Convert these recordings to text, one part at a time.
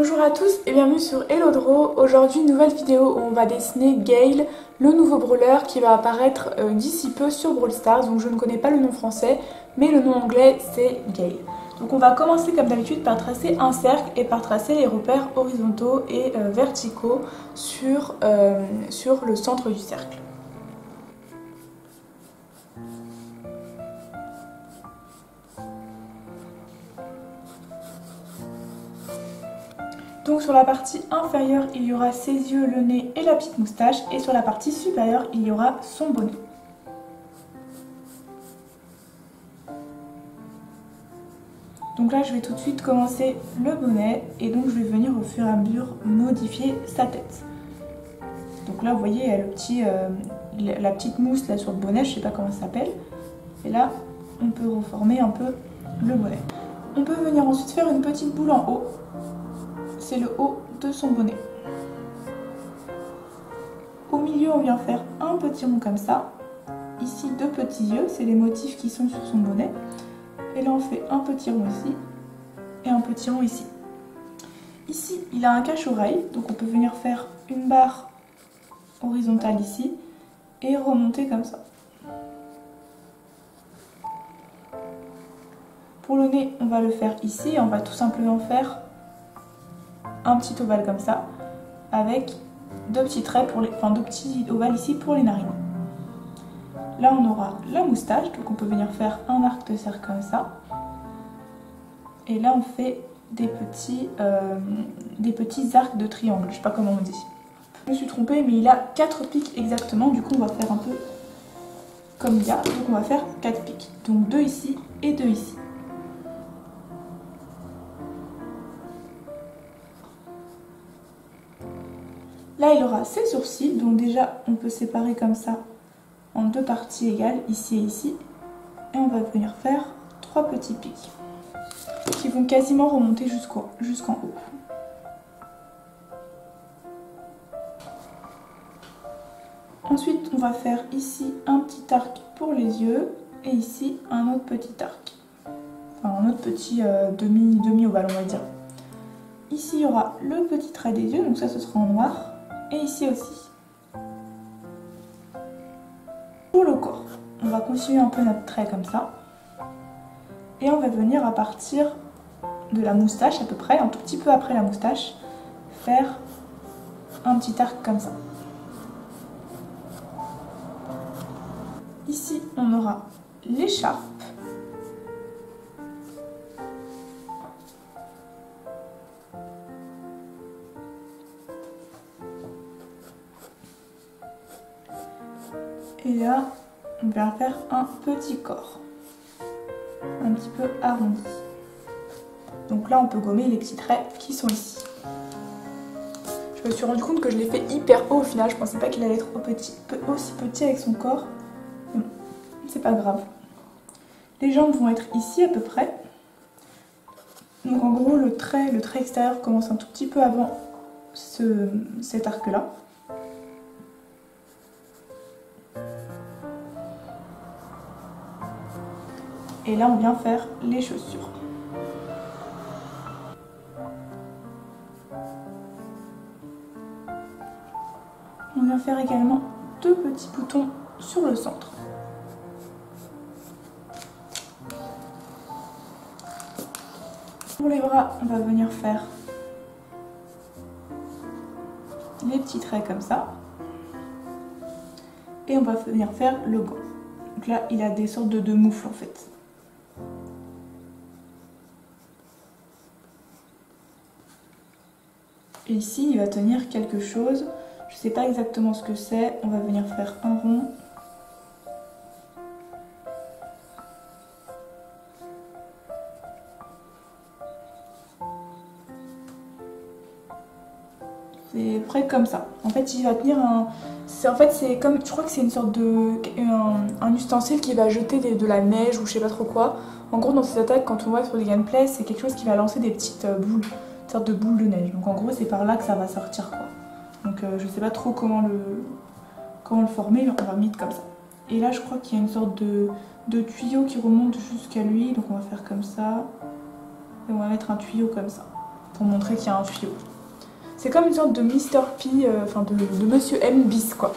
Bonjour à tous et bienvenue sur Hello Draw. Aujourd'hui, nouvelle vidéo où on va dessiner Gale, le nouveau brawler qui va apparaître d'ici peu sur Brawl Stars. Donc je ne connais pas le nom français, mais le nom anglais c'est Gale. Donc on va commencer comme d'habitude par tracer un cercle et par tracer les repères horizontaux et verticaux sur le centre du cercle. Donc sur la partie inférieure, il y aura ses yeux, le nez et la petite moustache. Et sur la partie supérieure, il y aura son bonnet. Donc là, je vais tout de suite commencer le bonnet. Et donc, je vais venir au fur et à mesure modifier sa tête. Donc là, vous voyez, il y a la petite mousse là sur le bonnet. Je ne sais pas comment ça s'appelle. Et là, on peut reformer un peu le bonnet. On peut venir ensuite faire une petite boule en haut. C'est le haut de son bonnet. Au milieu, on vient faire un petit rond comme ça. Ici, deux petits yeux, c'est les motifs qui sont sur son bonnet. Et là, on fait un petit rond ici et un petit rond ici. Ici, il a un cache-oreille, donc on peut venir faire une barre horizontale ici et remonter comme ça. Pour le nez, on va le faire ici et on va tout simplement faire un petit ovale comme ça, avec deux petits traits deux petits ovales ici pour les narines. Là on aura la moustache, donc on peut venir faire un arc de cercle comme ça. Et là on fait des petits arcs de triangle, je sais pas comment on dit. Je me suis trompée, mais il a 4 pics exactement, du coup on va faire un peu comme il y a, donc on va faire 4 pics. Donc 2 ici et 2 ici. Là, il aura ses sourcils, donc déjà, on peut séparer comme ça en deux parties égales, ici et ici. Et on va venir faire 3 petits pics qui vont quasiment remonter jusqu'en haut. Ensuite, on va faire ici un petit arc pour les yeux et ici un autre petit arc. Enfin, un autre petit demi-ovale, on va dire. Ici, il y aura le petit trait des yeux, donc ça, ce sera en noir. Et ici aussi. Pour le corps, on va continuer un peu notre trait comme ça. Et on va venir à partir de la moustache à peu près, un tout petit peu après la moustache, faire un petit arc comme ça. Ici, on aura l'écharpe. Et là, on va faire un petit corps, un petit peu arrondi. Donc là, on peut gommer les petits traits qui sont ici. Je me suis rendu compte que je l'ai fait hyper haut au final. Je pensais pas qu'il allait être aussi petit avec son corps. Mais bon, c'est pas grave. Les jambes vont être ici à peu près. Donc en gros, le trait extérieur commence un tout petit peu avant cet arc-là. Et là, on vient faire les chaussures. On vient faire également 2 petits boutons sur le centre. Pour les bras, on va venir faire les petits traits comme ça. Et on va venir faire le gant. Donc là, il a des sortes de moufles en fait. Et ici, il va tenir quelque chose. Je ne sais pas exactement ce que c'est. On va venir faire un rond. C'est près comme ça. En fait, il va tenir un... c'est comme... Je crois que c'est une sorte de... un ustensile qui va jeter de la neige ou je sais pas trop quoi. En gros, dans ces attaques, quand on voit sur des gameplays, c'est quelque chose qui va lancer des petites boules. Sorte de boule de neige. Donc en gros c'est par là que ça va sortir quoi. Donc je sais pas trop comment le former, mais on va mettre comme ça. Et là je crois qu'il y a une sorte de tuyau qui remonte jusqu'à lui. Donc on va faire comme ça. Et on va mettre un tuyau comme ça. pour montrer qu'il y a un tuyau. C'est comme une sorte de Mr. P, enfin de Monsieur M bis quoi.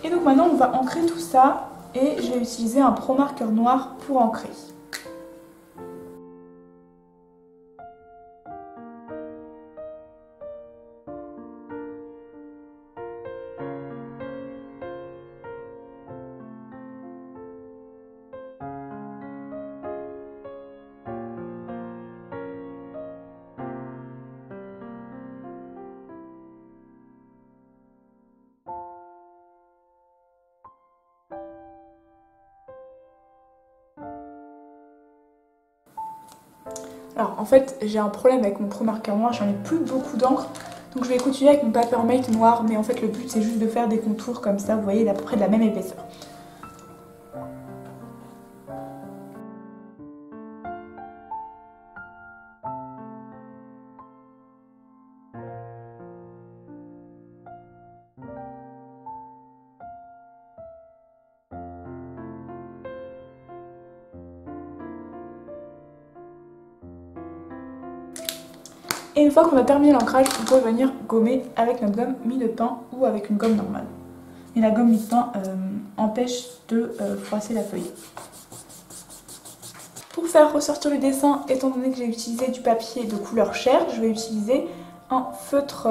Et donc maintenant on va ancrer tout ça et je vais utiliser un pro marqueur noir pour ancrer. Alors en fait j'ai un problème avec mon pro marqueur noir, j'en ai plus beaucoup d'encre. Donc je vais continuer avec mon Papermate noir, mais en fait le but c'est juste de faire des contours comme ça, vous voyez, à peu près de la même épaisseur. Et une fois qu'on a terminé l'ancrage, on peut venir gommer avec notre gomme mie de pain ou avec une gomme normale. Et la gomme mie de pain empêche de froisser la feuille. Pour faire ressortir le dessin, étant donné que j'ai utilisé du papier de couleur chair, je vais utiliser un feutre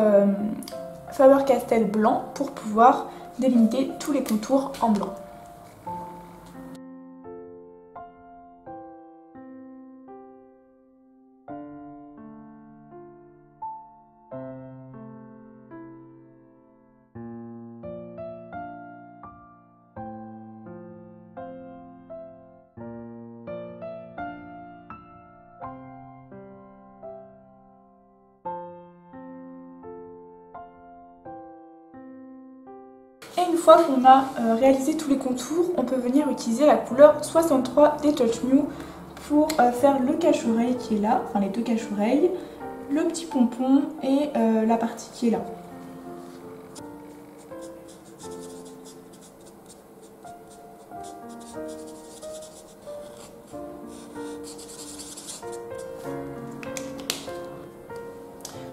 Faber-Castell blanc pour pouvoir délimiter tous les contours en blanc. Et une fois qu'on a réalisé tous les contours, on peut venir utiliser la couleur 63 des Touch Me pour faire le cache-oreille qui est là, enfin les deux cache-oreilles, le petit pompon et la partie qui est là.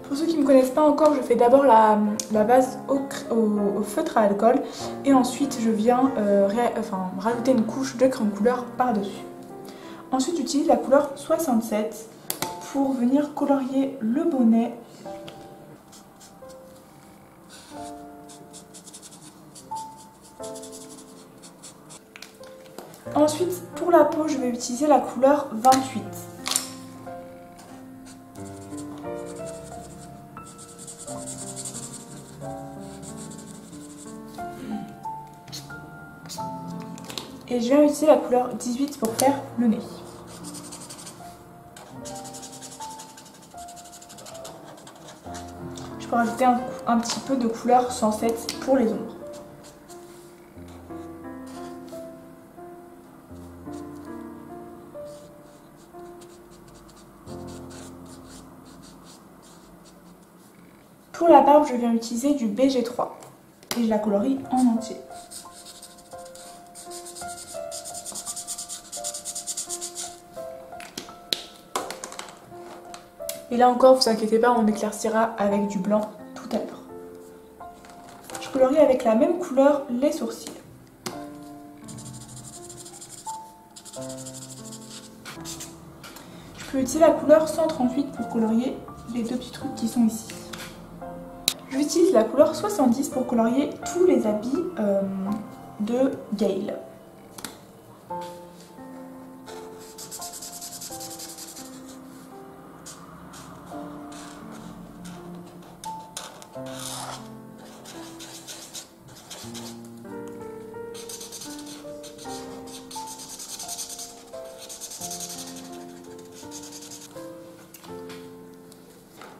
Pour ceux qui ne me connaissent pas encore, je fais d'abord la base au feutre à alcool et ensuite je viens rajouter une couche de crème couleur par-dessus. Ensuite j'utilise la couleur 67 pour venir colorier le bonnet. Ensuite pour la peau je vais utiliser la couleur 28. Et je viens utiliser la couleur 18 pour faire le nez. Je peux rajouter un petit peu de couleur 107 pour les ombres. Pour la barbe, je viens utiliser du BG3 et je la colorie en entier. Et là encore, vous inquiétez pas, on éclaircira avec du blanc tout à l'heure. Je colorie avec la même couleur les sourcils. Je peux utiliser la couleur 138 pour colorier les deux petits trucs qui sont ici. J'utilise la couleur 70 pour colorier tous les habits de Gail.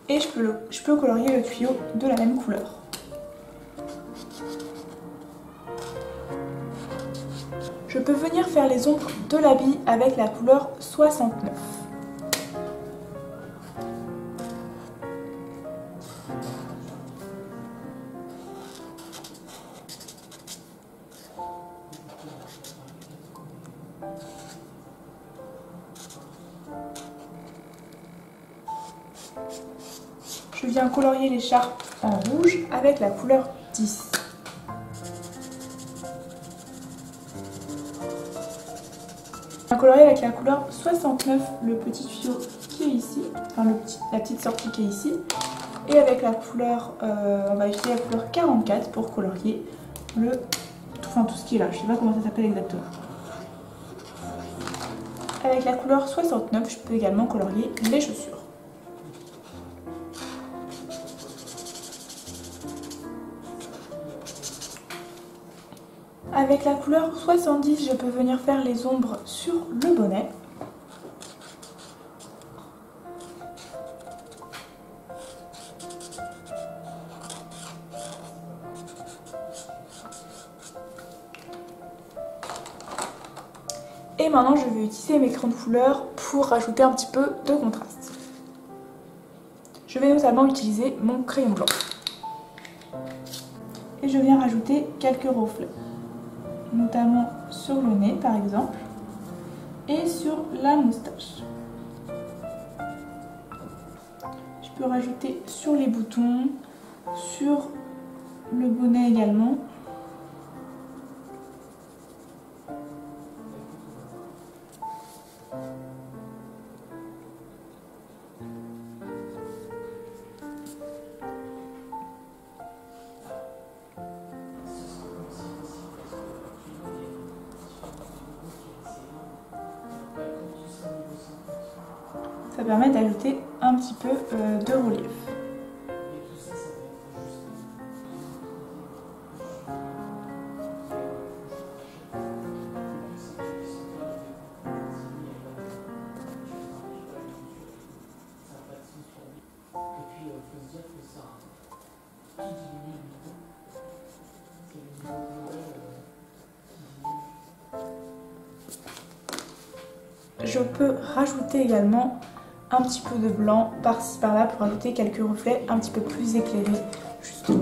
Et je peux colorier le tuyau de la même couleur. Je peux venir faire les ombres de l'habit avec la couleur 69. je viens colorier l'écharpe en rouge avec la couleur 10. Je viens colorier avec la couleur 69 le petit tuyau qui est ici, enfin la petite sortie qui est ici. Et avec la couleur, on va utiliser la couleur 44 pour colorier tout ce qui est là. Je sais pas comment ça s'appelle exactement. Avec la couleur 69, je peux également colorier les chaussures. Avec la couleur 70, je peux venir faire les ombres sur le bonnet. Et maintenant, je vais utiliser mes crayons de couleur pour rajouter un petit peu de contraste. Je vais notamment utiliser mon crayon blanc. Et je viens rajouter quelques reflets, notamment sur le nez par exemple, et sur la moustache. Je peux rajouter sur les boutons, sur le bonnet également. Ça permet d'ajouter un petit peu de relief. Je peux rajouter également un petit peu de blanc par-ci par-là pour ajouter quelques reflets un petit peu plus éclairés justement.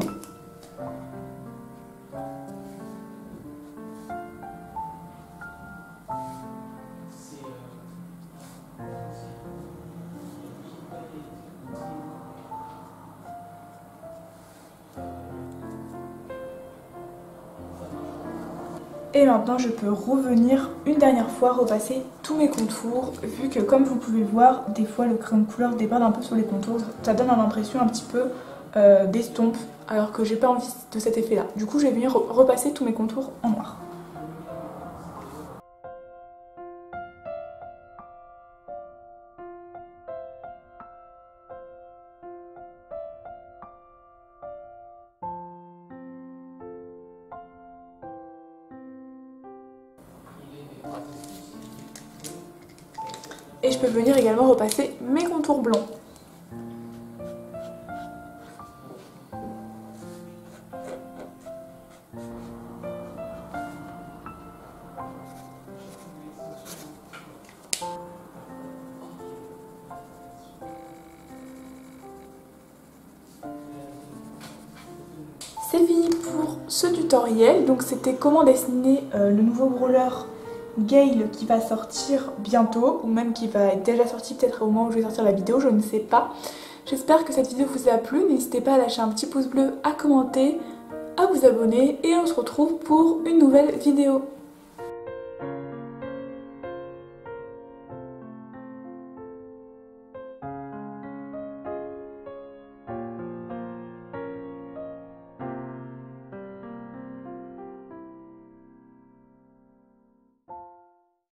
Et maintenant je peux revenir une dernière fois repasser tous mes contours, vu que comme vous pouvez voir, des fois le crayon de couleur déborde un peu sur les contours, ça donne l'impression un petit peu d'estompe, alors que j'ai pas envie de cet effet là. Du coup je vais venir repasser tous mes contours en noir. Et je peux venir également repasser mes contours blancs. C'est fini pour ce tutoriel. Donc c'était comment dessiner le nouveau brawler Gale qui va sortir bientôt, ou même qui va être déjà sorti peut-être au moment où je vais sortir la vidéo, je ne sais pas. J'espère que cette vidéo vous a plu, n'hésitez pas à lâcher un petit pouce bleu, à commenter, à vous abonner et on se retrouve pour une nouvelle vidéo.